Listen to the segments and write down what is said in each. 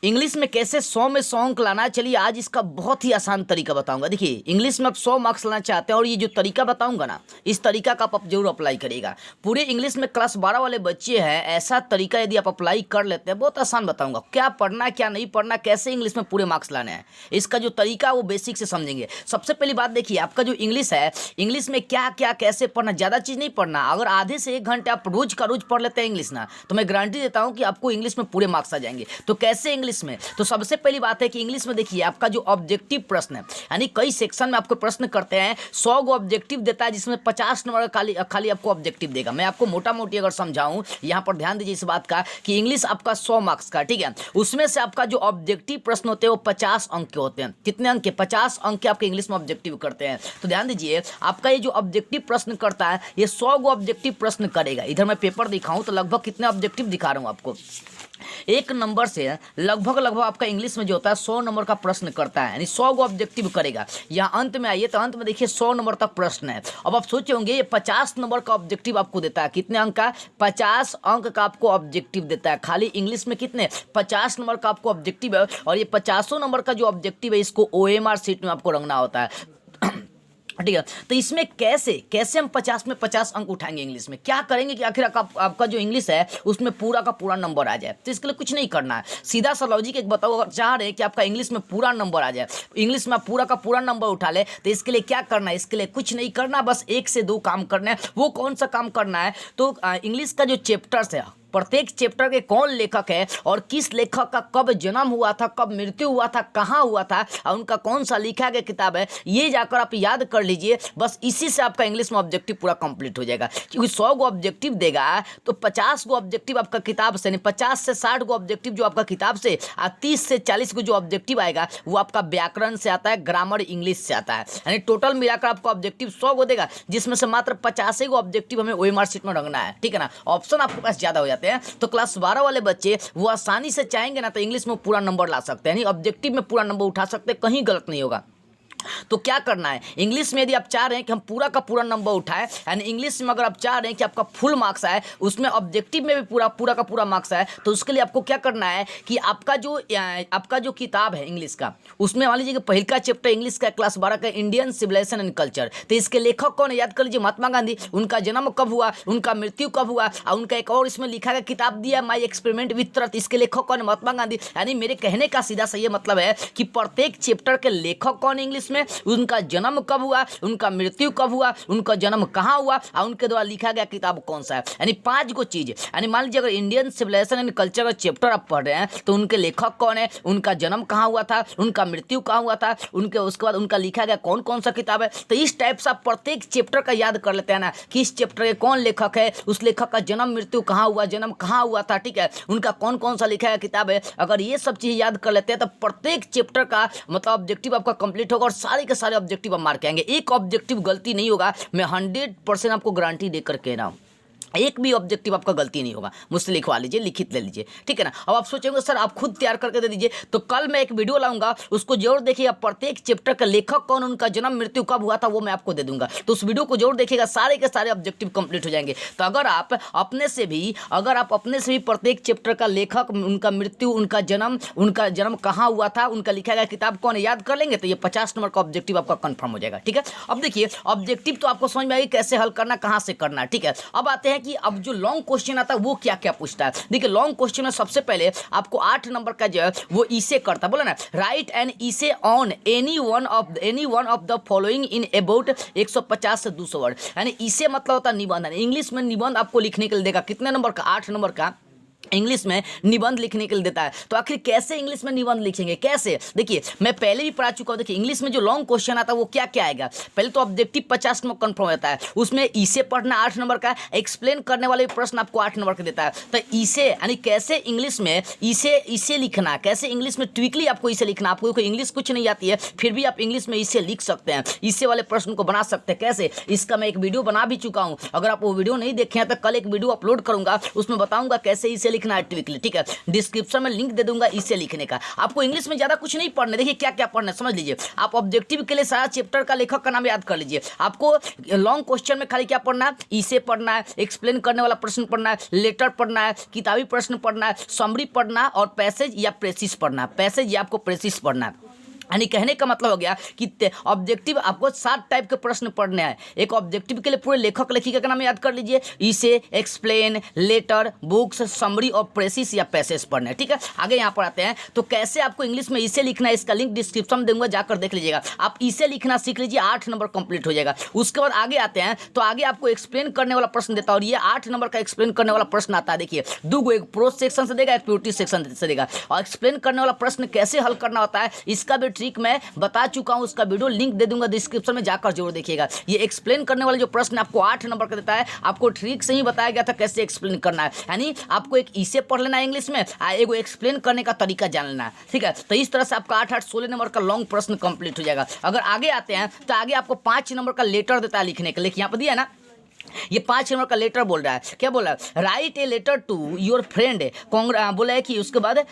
English में कैसे 100 में 100 अंक लाना, चलिए आज इसका बहुत ही आसान तरीका बताऊंगा। देखिए इंग्लिश में आप 100 मार्क्स लाना चाहते हैं और ये जो तरीका बताऊंगा ना, इस तरीका का आप जरूर अप्लाई करिएगा। पूरे इंग्लिश में क्लास 12 वाले बच्चे हैं, ऐसा तरीका यदि आप अप्लाई कर लेते हैं, बहुत आसान बताऊंगा क्या पढ़ना क्या नहीं पढ़ना, कैसे इंग्लिश में पूरे मार्क्स लाने हैं। इसका जो तरीका वो बेसिक से समझेंगे। सबसे पहली बात देखिए, आपका जो इंग्लिश है, इंग्लिश में क्या क्या कैसे पढ़ना, ज़्यादा चीज़ नहीं पढ़ना। अगर आधे से 1 घंटे आप रोज का रोज पढ़ लेते हैं इंग्लिश ना, तो मैं गारंटी देता हूं कि आपको इंग्लिश में पूरे मार्क्स आ जाएंगे। तो कैसे इंग्लिश में, तो सबसे पहली बात है कि इंग्लिश में देखिए आपका जो ऑब्जेक्टिव प्रश्न है, यानी कई सेक्शन में आपको प्रश्न करते हैं, 100 गो ऑब्जेक्टिव देता है, जिसमें 50 नंबर का खाली आपको ऑब्जेक्टिव देगा। मैं आपको मोटा मोटी अगर समझाऊं, यहाँ पर ध्यान दीजिए इस बात का कि इंग्लिश आपका 100 मार्क्स का, ठीक है, उसमें से आपका जो ऑब्जेक्टिव प्रश्न होते हैं वो 50 अंक के होते हैं। कितने अंक के? 50 अंक के आपके इंग्लिश में ऑब्जेक्टिव करते हैं। तो ध्यान दीजिए आपका ये जो ऑब्जेक्टिव प्रश्न करता है, ये 100 गो ऑब्जेक्टिव प्रश्न करेगा। इधर मैं पेपर दिखाऊं तो लगभग कितने ऑब्जेक्टिव दिखा रहा हूं आपको। 1 नंबर से लगभग आपका इंग्लिश में जो होता है 100 नंबर का प्रश्न करता है, यानी 100 गो ऑब्जेक्टिव करेगा। यहाँ अंत में आइए तो अंत में देखिए 100 नंबर तक प्रश्न है। अब आप सोचे होंगे ये 50 नंबर का ऑब्जेक्टिव आपको देता है, कितने अंक का? 50 अंक का आपको ऑब्जेक्टिव देता है। खाली इंग्लिश में कितने? 50 नंबर का आपको ऑब्जेक्टिव है। और ये 50 नंबर का जो ऑब्जेक्टिव है, इसको OMR शीट में आपको रखना होता है, ठीक है। तो इसमें कैसे हम 50 में 50 अंक उठाएंगे इंग्लिश में, क्या करेंगे कि आखिर आपका जो इंग्लिश है उसमें पूरा का पूरा नंबर आ जाए। तो इसके लिए कुछ नहीं करना है, सीधा सा लॉजिक एक बताओ। अगर चाह रहे हैं कि आपका इंग्लिश में पूरा नंबर आ जाए, इंग्लिश में आप पूरा का पूरा नंबर उठा ले, तो इसके लिए क्या करना है? इसके लिए कुछ नहीं करना, बस 1 से 2 काम करना है। वो कौन सा काम करना है? तो इंग्लिश का जो चैप्टर्स है, प्रत्येक चैप्टर के कौन लेखक है और किस लेखक का कब जन्म हुआ था, कब मृत्यु हुआ था, कहाँ हुआ था और उनका कौन सा लिखा गया किताब है, ये जाकर आप याद कर लीजिए। बस इसी से आपका इंग्लिश में ऑब्जेक्टिव पूरा कंप्लीट हो जाएगा। क्योंकि 100 गो ऑब्जेक्टिव देगा तो 50 गो ऑब्जेक्टिव आपका किताब से, नहीं 50 से 60 गो ऑब्जेक्टिव जो आपका किताब से, और 30 से 40 गो जो ऑब्जेक्टिव आएगा वो आपका व्याकरण से आता है, ग्रामर इंग्लिश से आता है। यानी टोटल मिलाकर आपका ऑब्जेक्टिव 100 गो देगा, जिसमें से मात्र 50 गो ऑब्जेक्टिव हमें OMR शीट में रखना है, ठीक है ना। ऑप्शन आपके पास ज़्यादा हो जाते हैं। तो क्लास 12 वाले बच्चे वो आसानी से चाहेंगे ना तो इंग्लिश में पूरा नंबर ला सकते हैं, यानी ऑब्जेक्टिव में पूरा नंबर उठा सकते हैं, कहीं गलत नहीं होगा। तो क्या करना है इंग्लिश में, यदि आप चाह रहे हैं कि हम पूरा का पूरा नंबर उठाएं, यानी इंग्लिश में अगर आप चाह रहे हैं कि आपका फुल मार्क्स आए, उसमें ऑब्जेक्टिव में भी पूरा का पूरा मार्क्स आए, तो उसके लिए आपको क्या करना है कि आपका जो किताब है इंग्लिश का, उसमें मान लीजिए कि पहला का चैप्टर इंग्लिश का क्लास 12 का इंडियन सिविलाइजेशन एंड कल्चर, तो इसके लेखक कौन है? याद कर लीजिए, महात्मा गांधी। उनका जन्म कब हुआ, उनका मृत्यु कब हुआ, और उनका एक और इसमें लिखा गया किताब दिया माई एक्सपेरिमेंट विथ ट्रुथ, इसके लेखक कौन है? महात्मा गांधी। यानी मेरे कहने का सीधा सा ये मतलब है कि प्रत्येक चैप्टर के लेखक कौन है इंग्लिश में, उनका जन्म कब हुआ, उनका मृत्यु कब हुआ, उनका जन्म कहाँ हुआ और उनके द्वारा लिखा गया किताब कौन सा है। यानी 5 गो चीज। यानी मान लीजिए अगर इंडियन सिविलाइजेशन एंड कल्चर का चैप्टर आप पढ़ रहे हैं, तो उनके लेखक कौन है, उनका जन्म कहाँ हुआ था, उनका मृत्यु कहाँ हुआ था, उसके बाद उनका लिखा गया कौन कौन सा किताब है। तो इस टाइप से आप प्रत्येक चैप्टर का याद कर लेते हैं ना कि इस चैप्टर के कौन लेखक है, उस लेखक का जन्म मृत्यु कहाँ हुआ, जन्म कहाँ हुआ था, ठीक है, उनका कौन कौन सा लिखा गया किताब है। अगर ये सब चीज याद कर लेते हैं तो प्रत्येक चैप्टर का मतलब ऑब्जेक्टिव आपका कंप्लीट होगा और सारे के सारे ऑब्जेक्टिव आप मार्क आएंगे। एक ऑब्जेक्टिव गलती नहीं होगा, मैं 100% आपको गारंटी देकर कह रहा हूं, एक भी ऑब्जेक्टिव आपका गलती नहीं होगा। मुझसे लिखवा लीजिए, लिखित ले लीजिए, ठीक है ना। अब आप सोचेंगे सर आप खुद तैयार करके दे दीजिए, तो कल मैं एक वीडियो लाऊंगा, उसको जरूर देखिएगा। प्रत्येक चैप्टर का लेखक कौन, उनका जन्म मृत्यु कब हुआ था, वो मैं आपको दे दूंगा। तो उस वीडियो को जरूर देखिएगा, सारे के सारे ऑब्जेक्टिव कंप्लीट हो जाएंगे। तो अगर आप अपने से भी प्रत्येक चैप्टर का लेखक, उनका मृत्यु, उनका जन्म कहाँ हुआ था, उनका लिखा गया किताब कौन है, याद कर लेंगे तो ये 50 नंबर का ऑब्जेक्टिव आपका कंफर्म हो जाएगा, ठीक है। अब देखिए ऑब्जेक्टिव तो आपको समझ में आएगी कैसे हल करना, कहाँ से करना, ठीक है। अब आते हैं कि अब जो लॉन्ग क्वेश्चन आता है वो क्या क्या पूछता है। देखिए लॉन्ग क्वेश्चन में सबसे पहले आपको 8 नंबर का जो है वो इसे करता, बोला ना, राइट एन इसे on any one of the following in about 150 से 200 वर्ड। यानी इसे मतलब होता है निबंध। इंग्लिश में निबंध आपको लिखने के लिए देगा, कितने नंबर का? 8 नंबर का इंग्लिश में निबंध लिखने के लिए देता है। तो आखिर कैसे इंग्लिश में निबंध लिखेंगे, कैसे? देखिए मैं पहले भी पढ़ा चुका हूं। देखिए इंग्लिश में जो लॉन्ग क्वेश्चन आता है वो क्या क्या आएगा। पहले तो ऑब्जेक्टिव 50 नंबर कंफर्म होता है, उसमें इसे पढ़ना 8 नंबर का, एक्सप्लेन करने वाले प्रश्न आपको 8 नंबर का देता है। तो इसे यानी कैसे इंग्लिश में इसे लिखना, कैसे इंग्लिश में ट्विकली आपको इसे लिखना। आपको कोई इंग्लिश कुछ नहीं आती है फिर भी आप इंग्लिश में इसे लिख सकते हैं, इसे वाले प्रश्न को बना सकते हैं। कैसे? इसका मैं एक वीडियो बना भी चुका हूँ, अगर आप वो वीडियो नहीं देखे हैं तो कल एक वीडियो अपलोड करूंगा, उसमें बताऊंगा कैसे इसे लिखना है ट्विकली, ठीक है। डिस्क्रिप्शन में लिंक दे दूंगा इसे लिखने का। आपको इंग्लिश में ज़्यादा कुछ नहीं पढ़ना, देखिए क्या क्या पढ़ना है समझ लीजिए। आप ऑब्जेक्टिव के लिए सारा चैप्टर का लेखक का नाम याद कर लीजिए। आपको लॉन्ग क्वेश्चन में खाली क्या पढ़ना है, इसे पढ़ना है, एक्सप्लेन करने वाला प्रश्न पढ़ना है, लेटर पढ़ना है, किताबी प्रश्न पढ़ना है, समरी पढ़ना है और पैसेज या प्रेसिस पढ़ना है। पैसेज या आपको प्रेसिस पढ़ना है। यानी कहने का मतलब हो गया कि ऑब्जेक्टिव आपको 7 टाइप के प्रश्न पढ़ने हैं। एक ऑब्जेक्टिव के लिए पूरे लेखक लेखिका का नाम याद कर लीजिए, इसे, एक्सप्लेन, लेटर, बुक्स, समरी और प्रेसिस या पैसेज पढ़ने हैं, ठीक है। आगे यहाँ पर आते हैं तो कैसे आपको इंग्लिश में इसे लिखना है, इसका लिंक डिस्क्रिप्शन में दूंगा, जाकर देख लीजिएगा। आप इसे लिखना सीख लीजिए, 8 नंबर कंप्लीट हो जाएगा। उसके बाद आगे आते हैं तो आगे आपको एक्सप्लेन करने वाला प्रश्न देता है और ये 8 नंबर का एक्सप्लेन करने वाला प्रश्न आता है। देखिए दो, एक प्रोज सेक्शन से देगा, एक प्योरिटी सेक्शन से देगा। और एक्सप्लेन करने वाला प्रश्न कैसे हल करना होता है इसका भी ट्रिक मैं बता चुका हूं, उसका वीडियो लिंक दे दूंगा डिस्क्रिप्शन में, जाकर जरूर देखिएगा। ये एक्सप्लेन करने वाले जो प्रश्न आपको 8 नंबर का देता है, आपको ट्रिक से ही बताया गया था कैसे एक्सप्लेन करना है। यानी आपको एक इसे पढ़ लेना है इंग्लिश में, एक एक्सप्लेन करने का तरीका जान लेना है, ठीक है। तो इस तरह से आपका 8 16 नंबर का लॉन्ग प्रश्न कंप्लीट हो जाएगा। अगर आगे आते हैं तो आगे आपको 5 नंबर का लेटर देता है लिखने के लिए, यहाँ पर दिया है ना, ये 5 नंबर का लेटर बोल रहा है। क्या बोल रहा है, write a letter to your friend, बोला है कि उसके बाद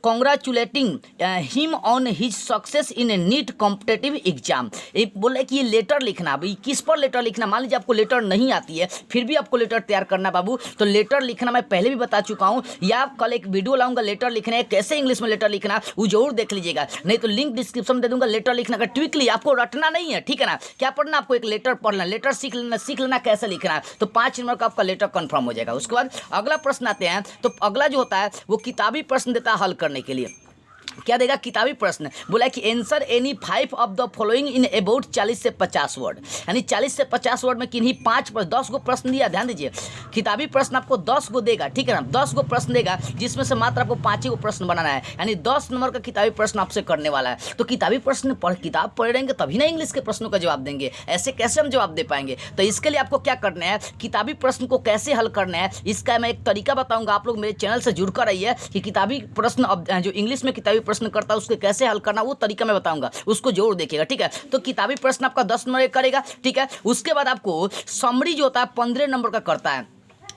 congratulating him on his success in a NEET competitive exam. एक बोला है कि ये लेटर लिखना, अभी किस पर लेटर लिखना, मान लीजिए आपको लेटर नहीं आती है फिर भी आपको लेटर तैयार करना बाबू, तो लेटर लिखना मैं पहले भी बता चुका हूँ, या कल एक वीडियो लाऊंगा लेटर लिखने कैसे इंग्लिश में लेटर लिखना, वो जरूर देख लीजिएगा, नहीं तो लिंक डिस्क्रिप्शन में दे दूंगा। लेटर लिखना का ट्विकली आपको रटना नहीं है, ठीक है ना। क्या पढ़ना, आपको एक लेटर पढ़ना, लेटर सीख लेना कैसे लिखना है, तो 5 नंबर का आपका लेटर कंफर्म हो जाएगा। उसके बाद अगला प्रश्न आते हैं तो अगला जो होता है वो किताबी प्रश्न देता है हल करने के लिए। क्या देगा, किताबी प्रश्न बोला कि answer any 5 of the following in about 40 से 50 वर्ड, यानी 40 से 50 वर्ड में किन्हीं 5 पर 10 गो प्रश्न दिया, ध्यान दीजिए। किताबी प्रश्न आपको 10 गो देगा, ठीक है ना, 10 गो प्रश्न देगा जिसमें से मात्र आपको 5 ही गो प्रश्न बनाना है, यानी 10 नंबर का किताबी प्रश्न आपसे करने वाला है। तो किताबी प्रश्न किताब पढ़ रहेंगे तभी ना इंग्लिश के प्रश्नों का जवाब देंगे, ऐसे कैसे हम जवाब दे पाएंगे। तो इसके लिए आपको क्या करना है, किताबी प्रश्न को कैसे हल करना है इसका मैं एक तरीका बताऊंगा। आप लोग मेरे चैनल से जुड़कर रहिए कि किताबी प्रश्न जो इंग्लिश में किताबी प्रश्न करता है उसके कैसे हल करना वो तरीका मैं बताऊंगा, उसको जरूर देखिएगा, ठीक है। तो किताबी प्रश्न आपका 10 नंबर करेगा, ठीक है। उसके बाद आपको समरी जो होता है 15 नंबर का करता है,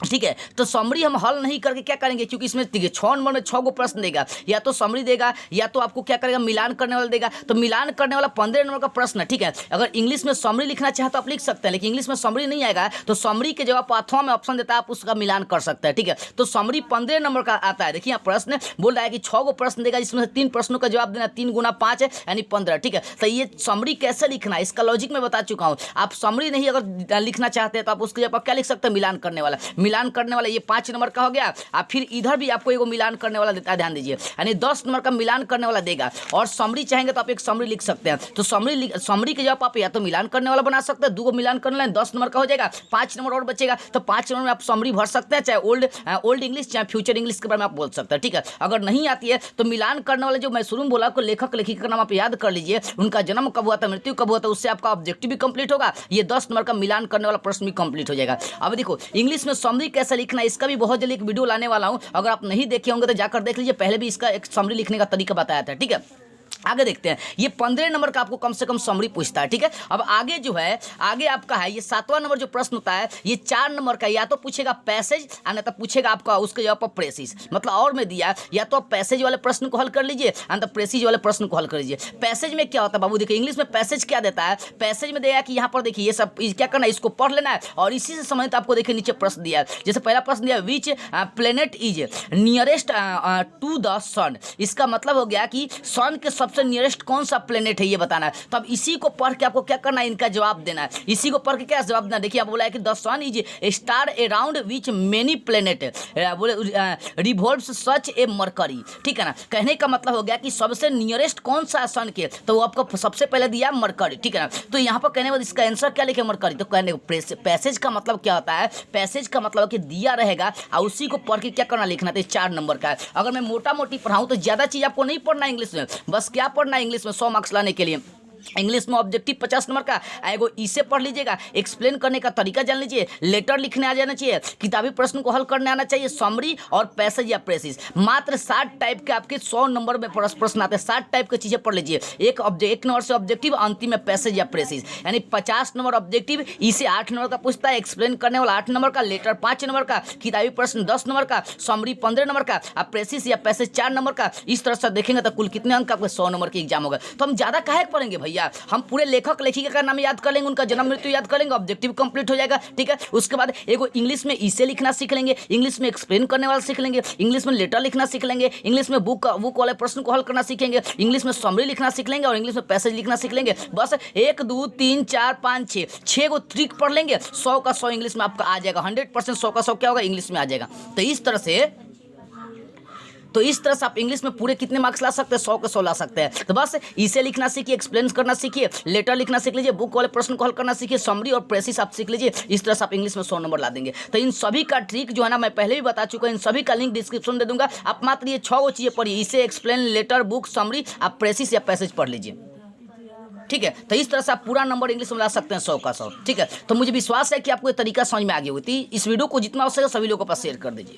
ठीक है। तो समरी हम हल नहीं करके क्या करेंगे, क्योंकि इसमें देखिए 6 नंबर में 6 गो प्रश्न देगा, या तो समरी देगा या तो आपको क्या करेगा मिलान करने वाला देगा। तो मिलान करने वाला 15 नंबर का प्रश्न, ठीक है। अगर इंग्लिश में समरी लिखना चाहे तो आप लिख सकते हैं, लेकिन इंग्लिश में समरी नहीं आएगा तो समरी के जवाब अथवा में ऑप्शन देता है, आप उसका मिलान कर सकते हैं, ठीक है। तो समरी 15 नंबर का आता है। देखिए यहाँ प्रश्न बोल रहा है कि 6 गो प्रश्न देगा जिसमें से 3 प्रश्नों का जवाब देना, 3 गुना 5 है यानी 15, ठीक है। तो ये समरी कैसे लिखना है इसका लॉजिक मैं बता चुका हूँ। आप समरी नहीं अगर लिखना चाहते हैं तो आप उसके जवाब क्या लिख सकते हैं, मिलान करने वाला। मिलान करने वाला ये 5 नंबर का हो गया। आप फिर इधर भी आपको एगो मिलान करने वाला देता है, ध्यान दीजिए, यानी 10 नंबर का मिलान करने वाला देगा। और समरी चाहेंगे तो आप एक समरी लिख सकते हैं, तो समरी के जवाब आप या तो मिलान करने वाला बना सकते हैं, 2 मिलान करने वाला 10 नंबर का हो जाएगा, 5 नंबर और बचेगा। तो 5 नंबर में आप समरी भर सकते हैं, चाहे ओल्ड इंग्लिश चाहे फ्यूचर इंग्लिश के बारे में आप बोल सकते हैं, ठीक है। अगर नहीं आती है तो मिलान करने वाले जो मैं शुरू में बोला आपको लेखक लेखिका का नाम आप याद कर लीजिए, उनका जन्म कब हुआ था, मृत्यु कब हुआ था, उससे आपका ऑब्जेक्टिव भी कंप्लीट होगा, ये 10 नंबर का मिलान करने वाला प्रश्न भी कंप्लीट हो जाएगा। अब देखो इंग्लिश में समरी कैसे लिखना है इसका भी बहुत जल्दी एक वीडियो लाने वाला हूं, अगर आप नहीं देखे होंगे तो जाकर देख लीजिए, पहले भी इसका एक समरी लिखने का तरीका बताया था, ठीक है। आगे देखते हैं, ये 15 नंबर का आपको कम से कम समरी पूछता है, ठीक है। अब आगे जो है, आगे आपका है ये 7वां नंबर जो प्रश्न होता है, ये 4 नंबर का, या तो पूछेगा पैसेज या तो पूछेगा आपका उसके जवाब पर प्रेसिस, मतलब और में दिया, या तो आप पैसेज वाले प्रश्न को हल कर लीजिए या तो प्रेसिज वाले प्रश्न को हल कर लीजिए। पैसेज में क्या होता है बाबू, देखिए इंग्लिश में पैसेज क्या देता है, पैसेज में देगा कि यहाँ पर देखिए ये सब क्या करना है, इसको पढ़ लेना है और इसी से संबंधित आपको देखिए नीचे प्रश्न दिया है। जैसे पहला प्रश्न दिया, which planet is nearest to the sun, इसका मतलब हो गया कि सन के सबसे नियरेस्ट कौन सा प्लेनेट है ये बताना है। तब इसी को पढ़ के आपको क्या करना है, इनका जवाब देना है। इसी को पढ़ के क्या जवाब देना, देखिए आप बोला है कि the sun is a star around which many planet बोले रिवॉल्व्स सच ए मरकरी, ठीक है ना। कहने का मतलब हो गया कि सबसे नियरेस्ट कौन सा सन के, तो वो आपको सबसे पहले दिया मरकरी, ठीक है ना। तो यहाँ पर कहने बाद इसका आंसर क्या लिखे, मरकरी। तो कहने पैसेज का मतलब क्या होता है, पैसेज का मतलब कि दिया रहेगा और उसी को पढ़ के क्या करना, लिखना। तो 4 नंबर का है। अगर मैं मोटा मोटी पढ़ाऊँ तो ज़्यादा चीज़ आपको नहीं पढ़ना इंग्लिश में, बस क्या पढ़ना है इंग्लिश में 100 मार्क्स लाने के लिए, इंग्लिश में ऑब्जेक्टिव 50 नंबर का, एगो इसे पढ़ लीजिएगा, एक्सप्लेन करने का तरीका जान लीजिए, लेटर लिखने आ जाना चाहिए, किताबी प्रश्न को हल करने आना चाहिए, समरी और पैसेज या प्रेसिस। मात्र 60 टाइप के आपके 100 नंबर में प्रश्न आते हैं, 60 टाइप की चीज़ें पढ़ लीजिए। एक नंबर से ऑब्जेक्टिव, अंतिम में पैसेज या प्रेसिस, यानी 50 नंबर ऑब्जेक्टिव, इसे 8 नंबर का पूछता है, एक्सप्लेन करने वाला 8 नंबर का, लेटर 5 नंबर का, किताबी प्रश्न 10 नंबर का, समरी 15 नंबर का, अब प्रेसिस या पैसेज 4 नंबर का। इस तरह से देखेंगे तो कुल कितने अंक आपके 100 नंबर की एग्जाम होगा। तो हम ज़्यादा काहे पढ़ेंगे भैया, हम पूरे लेखक लेखिका का नाम याद कर लेंगे, उनका जन्म मृत्यु याद कर लेंगे, ऑब्जेक्टिव कंप्लीट हो जाएगा। ठीक है, उसके बाद एगो इंग्लिश में इसे लिखना सीख लेंगे, इंग्लिश में एक्सप्लेन करने वाला सीख लेंगे, इंग्लिश में लेटर लिखना सीख लेंगे, इंग्लिश में बुक वाले प्रश्न को हल करना सीखेंगे, इंग्लिश में समरी लिखना सीख लेंगे और इंग्लिश में पैसेज लिखना सीख लेंगे। बस 1 2 3 4 5 6 गो ट्रिक पढ़ लेंगे, 100 का 100 इंग्लिश में आपका आ जाएगा, 100% 100 का 100 क्या होगा, इंग्लिश में आ जाएगा। तो इस तरह से आप इंग्लिश में पूरे कितने मार्क्स ला सकते हैं, 100 के 100 ला सकते हैं। तो बस इसे लिखना सीखिए, एक्सप्लेन करना सीखिए, लेटर लिखना सीख लीजिए, बुक वाले प्रश्न को हल करना सीखिए, समरी और प्रेसिस आप सीख लीजिए। इस तरह से आप इंग्लिश में 100 नंबर ला देंगे। तो इन सभी का ट्रिक जो है ना, मैं पहले भी बता चुका हूं, इन सभी का लिंक डिस्क्रिप्शन दे दूंगा। आप मात्र ये 6 गो चीज़ें पढ़िए, इसे, एक्सप्लेन, लेटर, बुक, समरी, आप प्रेसिस या पैसेज पढ़ लीजिए। ठीक है, तो इस तरह से आप पूरा नंबर इंग्लिश में ला सकते हैं, 100 का 100। ठीक है, तो मुझे विश्वास है कि आपको ये तरीका समझ में आ गया होगी। इस वीडियो को जितना हो सके सभी लोगों के पास शेयर कर दीजिए।